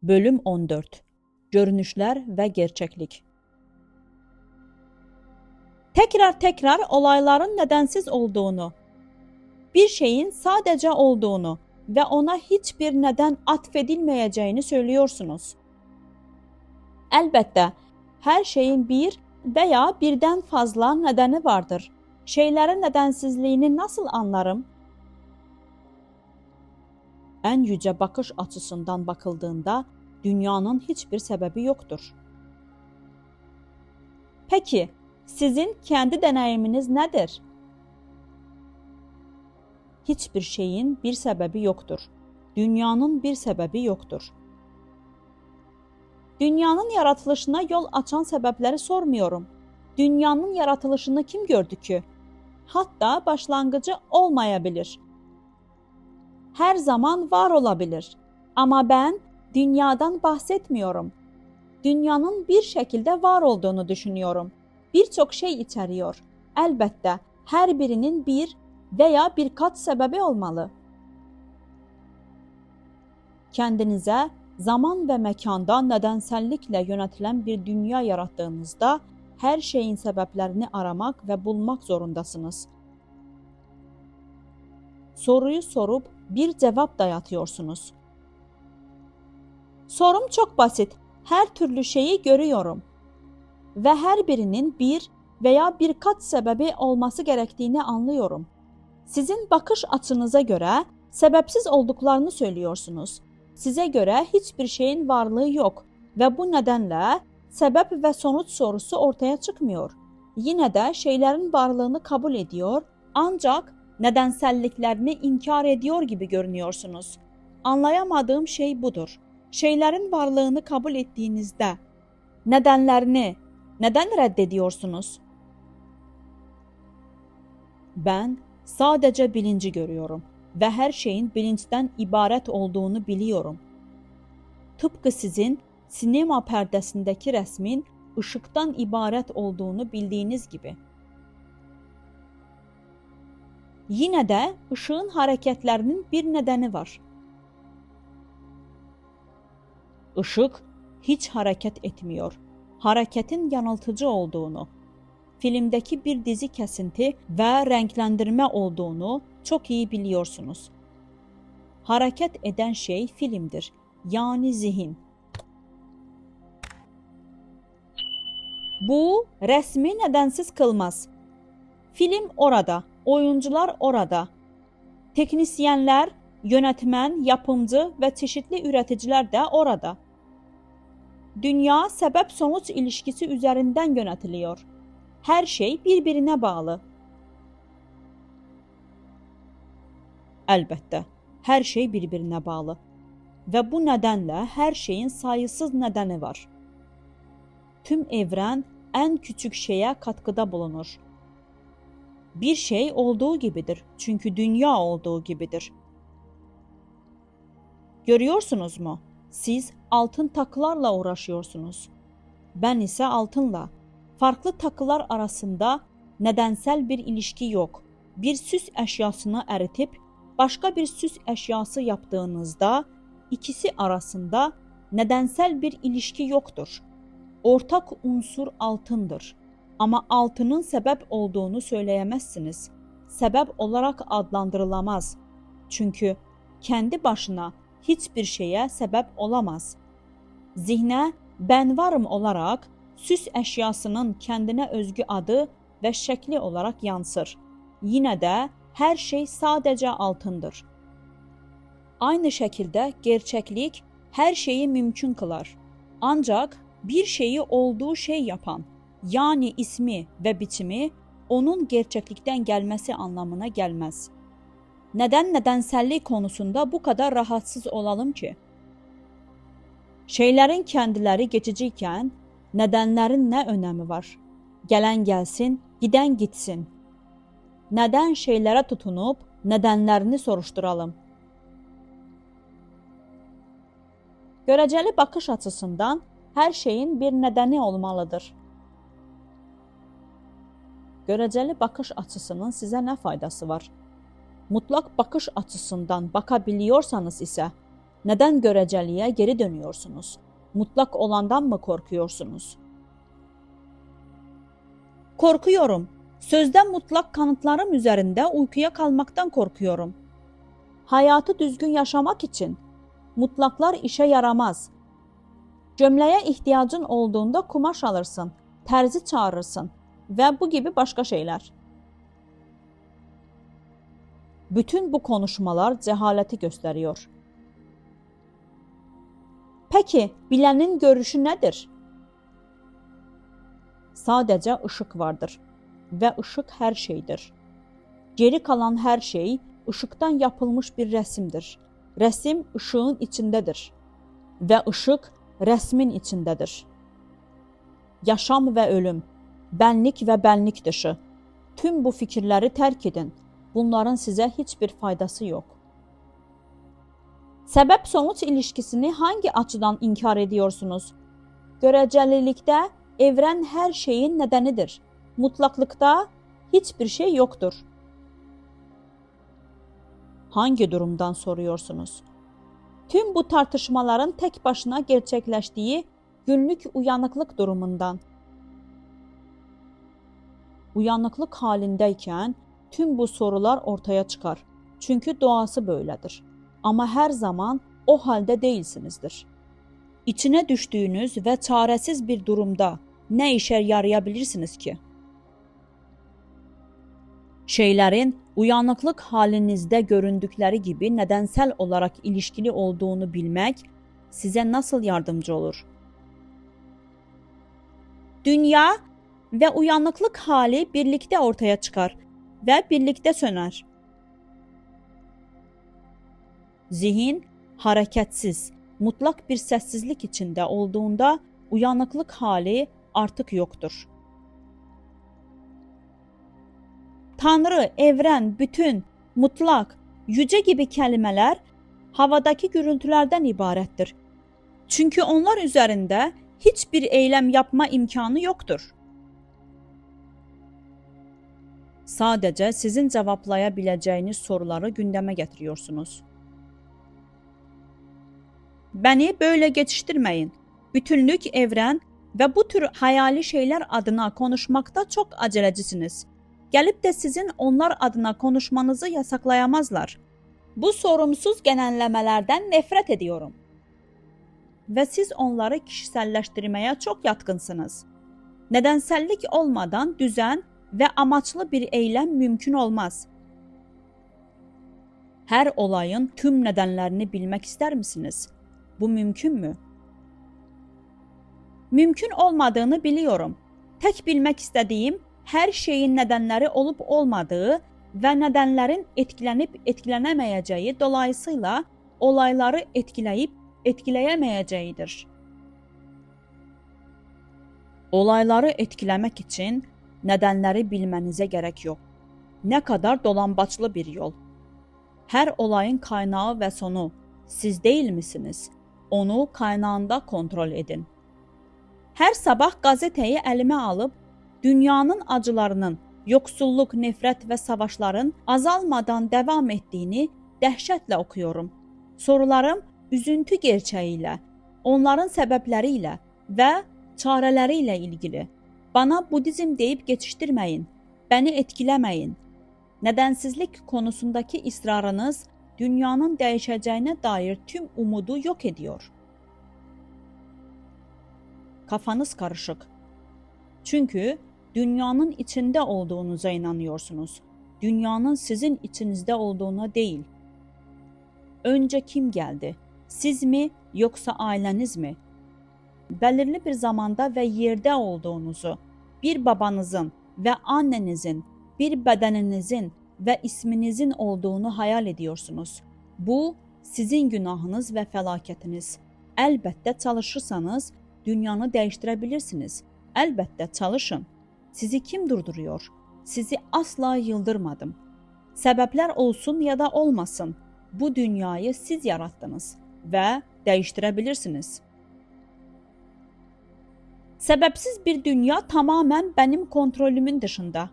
Bölüm 14. Görünüşler ve gerçeklik. Tekrar olayların nedensiz olduğunu, bir şeyin sadece olduğunu ve ona hiçbir neden atfedilmeyeceğini söylüyorsunuz. Elbette her şeyin bir veya birden fazla nedeni vardır. Şeylerin nedensizliğini nasıl anlarım? En yüce bakış açısından bakıldığında dünyanın hiçbir sebebi yoktur. Peki, sizin kendi deneyiminiz nedir? Hiçbir şeyin bir sebebi yoktur. Dünyanın bir sebebi yoktur. Dünyanın yaratılışına yol açan sebepleri sormuyorum. Dünyanın yaratılışını kim gördü ki? Hatta başlangıcı olmayabilir. Her zaman var olabilir. Ama ben dünyadan bahsetmiyorum. Dünyanın bir şekilde var olduğunu düşünüyorum. Birçok şey içeriyor. Elbette her birinin bir veya birkaç sebebi olmalı. Kendinize zaman ve mekanda nedensellikle yönetilen bir dünya yarattığınızda her şeyin sebeplerini aramak ve bulmak zorundasınız. Soruyu sorup bir cevap dayatıyorsunuz. Sorum çok basit. Her türlü şeyi görüyorum ve her birinin bir veya birkaç sebebi olması gerektiğini anlıyorum. Sizin bakış açınıza göre sebepsiz olduklarını söylüyorsunuz. Size göre hiçbir şeyin varlığı yok ve bu nedenle sebep ve sonuç sorusu ortaya çıkmıyor. Yine de şeylerin varlığını kabul ediyor ancak nedenselliklerini inkar ediyor gibi görünüyorsunuz. Anlayamadığım şey budur. Şeylerin varlığını kabul ettiğinizde nedenlerini neden reddediyorsunuz? Ben sadece bilinci görüyorum ve her şeyin bilinçten ibaret olduğunu biliyorum. Tıpkı sizin sinema perdesindeki resmin ışıktan ibaret olduğunu bildiğiniz gibi. Yine de ışığın hareketlerinin bir nedeni var. Işık hiç hareket etmiyor. Hareketin yanıltıcı olduğunu, filmdeki bir dizi kesinti ve renklendirme olduğunu çok iyi biliyorsunuz. Hareket eden şey filmdir, yani zihin. Bu resmi nedensiz kılmaz. Film orada, oyuncular orada. Teknisyenler, yönetmen, yapımcı ve çeşitli üreticiler de orada. Dünya sebep-sonuç ilişkisi üzerinden yönetiliyor. Her şey birbirine bağlı. Elbette, her şey birbirine bağlı. Ve bu nedenle her şeyin sayısız nedeni var. Tüm evren en küçük şeye katkıda bulunur. Bir şey olduğu gibidir çünkü dünya olduğu gibidir. Görüyorsunuz mu? Siz altın takılarla uğraşıyorsunuz. Ben ise altınla. Farklı takılar arasında nedensel bir ilişki yok. Bir süs eşyasını eritip başka bir süs eşyası yaptığınızda ikisi arasında nedensel bir ilişki yoktur. Ortak unsur altındır. Ama altının sebep olduğunu söyleyemezsiniz. Sebep olarak adlandırılamaz. Çünkü kendi başına hiçbir şeye sebep olamaz. Zihne ben varım olarak süs eşyasının kendine özgü adı ve şekli olarak yansır. Yine de her şey sadece altındır. Aynı şekilde gerçeklik her şeyi mümkün kılar. Ancak bir şeyi olduğu şey yapan, yani ismi ve biçimi onun gerçeklikten gelmesi anlamına gelmez. Neden nedensellik konusunda bu kadar rahatsız olalım ki? Şeylerin kendileri geçiciyken nedenlerin ne önemi var? Gelen gelsin, giden gitsin. Neden şeylere tutunup nedenlerini soruşturalım? Göreceli bakış açısından her şeyin bir nedeni olmalıdır. Göreceli bakış açısının size nə faydası var? Mutlaq bakış açısından bakabiliyorsanız isə Neden göreceliğe geri dönüyorsunuz? Mutlak olandan mı korkuyorsunuz? Korkuyorum. Sözde mutlak kanıtlarım üzerinde uykuya kalmaktan korkuyorum. Hayatı düzgün yaşamak için mutlaklar işe yaramaz. Cömləyə ihtiyacın olduğunda kumaş alırsın, terzi çağırırsın ve bu gibi başka şeyler. Bütün bu konuşmalar cehaleti gösteriyor. Peki, bilenin görüşü nedir? Sadece ışık vardır ve ışık her şeydir. Geri kalan her şey ışıktan yapılmış bir resimdir. Resim ışığın içindedir ve ışık resmin içindedir. Yaşam ve ölüm, benlik ve benlik dışı. Tüm bu fikirleri terk edin. Bunların size hiçbir faydası yok. Sebep-sonuç ilişkisini hangi açıdan inkar ediyorsunuz? Görecelilikte evren her şeyin nedenidir. Mutlaklıkta hiçbir şey yoktur. Hangi durumdan soruyorsunuz? Tüm bu tartışmaların tek başına gerçekleştiği günlük uyanıklık durumundan. Uyanıklık halindeyken tüm bu sorular ortaya çıkar. Çünkü doğası böyledir. Ama her zaman o halde değilsinizdir. İçine düştüğünüz ve çaresiz bir durumda ne işe yarayabilirsiniz ki? Şeylerin uyanıklık halinizde göründükleri gibi nedensel olarak ilişkili olduğunu bilmek size nasıl yardımcı olur? Dünya ve uyanıklık hali birlikte ortaya çıkar ve birlikte söner. Zihin hareketsiz, mutlak bir sessizlik içinde olduğunda uyanıklık hali artık yoktur. Tanrı, evren, bütün, mutlak, yüce gibi kelimeler havadaki gürültülerden ibarettir. Çünkü onlar üzerinde hiçbir eylem yapma imkanı yoktur. Sadece sizin cevaplayabileceğiniz soruları gündeme getiriyorsunuz. Beni böyle geçiştirmeyin. Bütünlük, evren ve bu tür hayali şeyler adına konuşmakta çok acelecisiniz. Gelip de sizin onlar adına konuşmanızı yasaklayamazlar. Bu sorumsuz genellemelerden nefret ediyorum. Ve siz onları kişiselleştirmeye çok yatkınsınız. Nedensellik olmadan düzen ve amaçlı bir eylem mümkün olmaz. Her olayın tüm nedenlerini bilmek ister misiniz? Bu mümkün mü? Mümkün olmadığını biliyorum. Tek bilmek istediğim her şeyin nedenleri olup olmadığı ve nedenlerin etkilenip etkilenemeyeceği dolayısıyla olayları etkileyip etkileyemeyeceğidir. Olayları etkilemek için nedenleri bilmenize gerek yok. Ne kadar dolambaçlı bir yol. Her olayın kaynağı ve sonu siz değil misiniz? Onu kaynağında kontrol edin. Her sabah gazeteyi elime alıp dünyanın acılarının, yoksulluk, nefret ve savaşların azalmadan devam ettiğini dehşetle okuyorum. Sorularım üzüntü gerçeğiyle, onların sebepleriyle ve çareleriyle ilgili. Bana Budizm deyip geçiştirmeyin, beni etkilemeyin. Nedensizlik konusundaki ısrarınız dünyanın değişeceğine dair tüm umudu yok ediyor. Kafanız karışık. Çünkü dünyanın içinde olduğunuza inanıyorsunuz. Dünyanın sizin içinizde olduğuna değil. Önce kim geldi? Siz mi yoksa aileniz mi? Belirli bir zamanda ve yerde olduğunuzu, bir babanızın ve annenizin, bir bedeninizin ve isminizin olduğunu hayal ediyorsunuz. Bu sizin günahınız ve felaketiniz. Elbette çalışırsanız dünyanı değiştirebilirsiniz. Elbette çalışın. Sizi kim durduruyor? Sizi asla yıldırmadım. Sebepler olsun ya da olmasın. Bu dünyayı siz yarattınız ve değiştirebilirsiniz. Sebepsiz bir dünya tamamen benim kontrolümün dışında.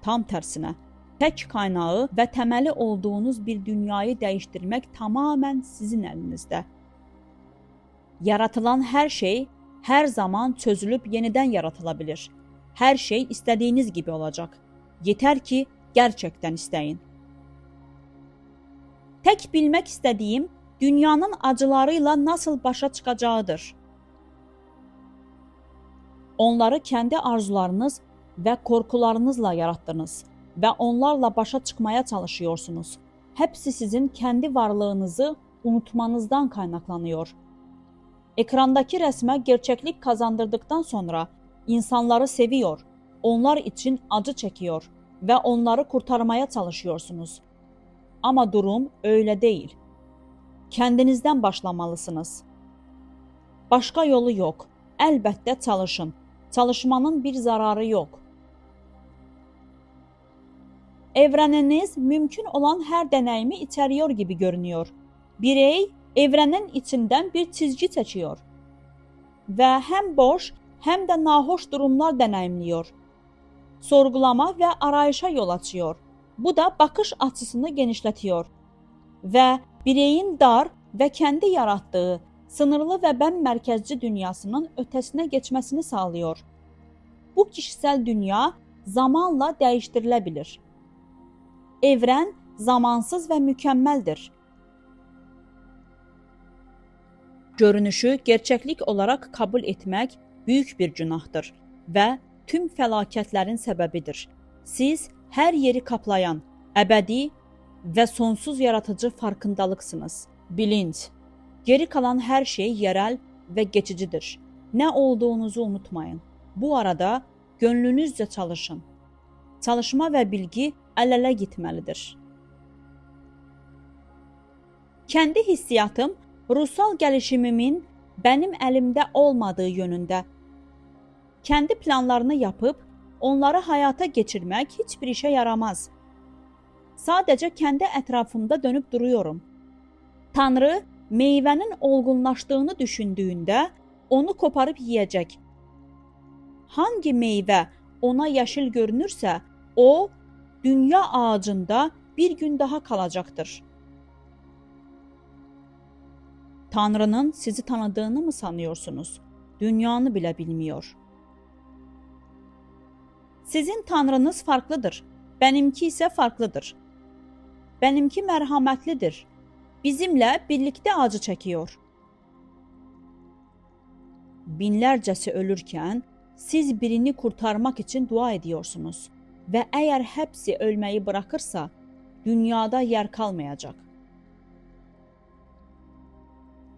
Tam tersine, Tək kaynağı və təməli olduğunuz bir dünyayı dəyişdirmək tamamilə sizin əlinizdə. Yaratılan hər şey hər zaman çözülüb yenidən yaratıla bilir. Hər şey istədiyiniz gibi olacaq. Yetər ki, gerçekten istəyin. Tək bilmək istədiyim, dünyanın acılarıyla nasıl başa çıxacağıdır. Onları kendi arzularınız ve korkularınızla yarattınız ve onlarla başa çıkmaya çalışıyorsunuz. Hepsi sizin kendi varlığınızı unutmanızdan kaynaklanıyor. Ekrandaki resme gerçeklik kazandırdıktan sonra insanları seviyor, onlar için acı çekiyor ve onları kurtarmaya çalışıyorsunuz. Ama durum öyle değil. Kendinizden başlamalısınız. Başka yolu yok. Elbette çalışın. Çalışmanın bir zararı yok. Evreniniz mümkün olan her deneyimi içeriyor gibi görünüyor. Birey evrenin içinden bir çizgi seçiyor. Ve hem boş hem de nahoş durumlar deneyimliyor. Sorgulama ve arayışa yol açıyor. Bu da bakış açısını genişletiyor. Ve bireyin dar ve kendi yarattığı sınırlı ve ben merkezci dünyasının ötesine geçmesini sağlıyor. Bu kişisel dünya zamanla değiştirilebilir. Evren zamansız ve mükemmeldir. Görünüşü gerçeklik olarak kabul etmek büyük bir günahdır ve tüm felaketlerin sebebidir. Siz her yeri kaplayan, ebedi ve sonsuz yaratıcı farkındalıksınız. Bilinç. Geri kalan her şey yerel ve geçicidir. Ne olduğunuzu unutmayın. Bu arada gönlünüzce çalışın. Çalışma ve bilgi el-ele gitmelidir. Kendi hissiyatım, ruhsal gelişimimin benim elimde olmadığı yönünde. Kendi planlarını yapıp onları hayata geçirmek hiçbir işe yaramaz. Sadece kendi etrafımda dönüp duruyorum. Tanrı meyvenin olgunlaştığını düşündüğünde onu koparıp yiyecek. Hangi meyve ona yeşil görünürse o dünya ağacında bir gün daha kalacaktır. Tanrı'nın sizi tanıdığını mı sanıyorsunuz? Dünyanı bile bilmiyor. Sizin Tanrınız farklıdır. Benimki ise farklıdır. Benimki merhametlidir. Bizimle birlikte acı çekiyor. Binlercesi ölürken siz birini kurtarmak için dua ediyorsunuz. Ve eğer hepsi ölmeyi bırakırsa dünyada yer kalmayacak.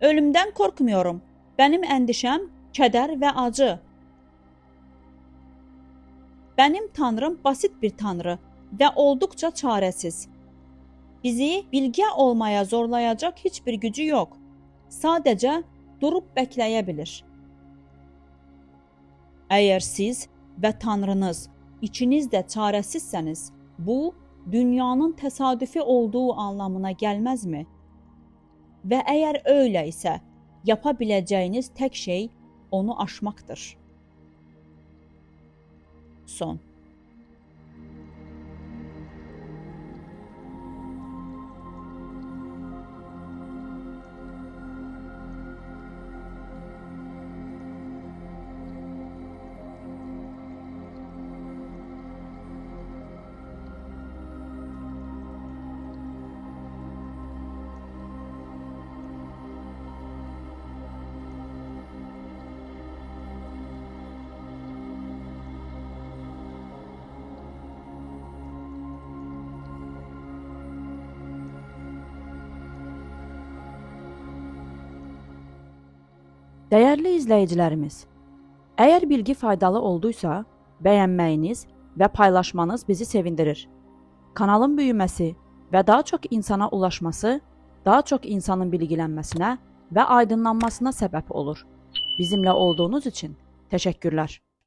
Ölümden korkmuyorum. Benim endişem keder ve acı. Benim Tanrım basit bir Tanrı ve oldukça çaresiz. Bizi bilge olmaya zorlayacak hiçbir gücü yok. Sadece durup bekleyebilir. Eğer siz ve Tanrınız içinizde çaresizseniz, bu dünyanın tesadüfi olduğu anlamına gelmez mi? Ve eğer öyle ise yapabileceğiniz tek şey onu aşmaktır. Son. Değerli izleyicilerimiz, eğer bilgi faydalı olduysa beğenməyiniz ve paylaşmanız bizi sevindirir. Kanalın büyümesi ve daha çok insana ulaşması, daha çok insanın bilgilenmesine ve aydınlanmasına sebep olur. Bizimle olduğunuz için teşekkürler.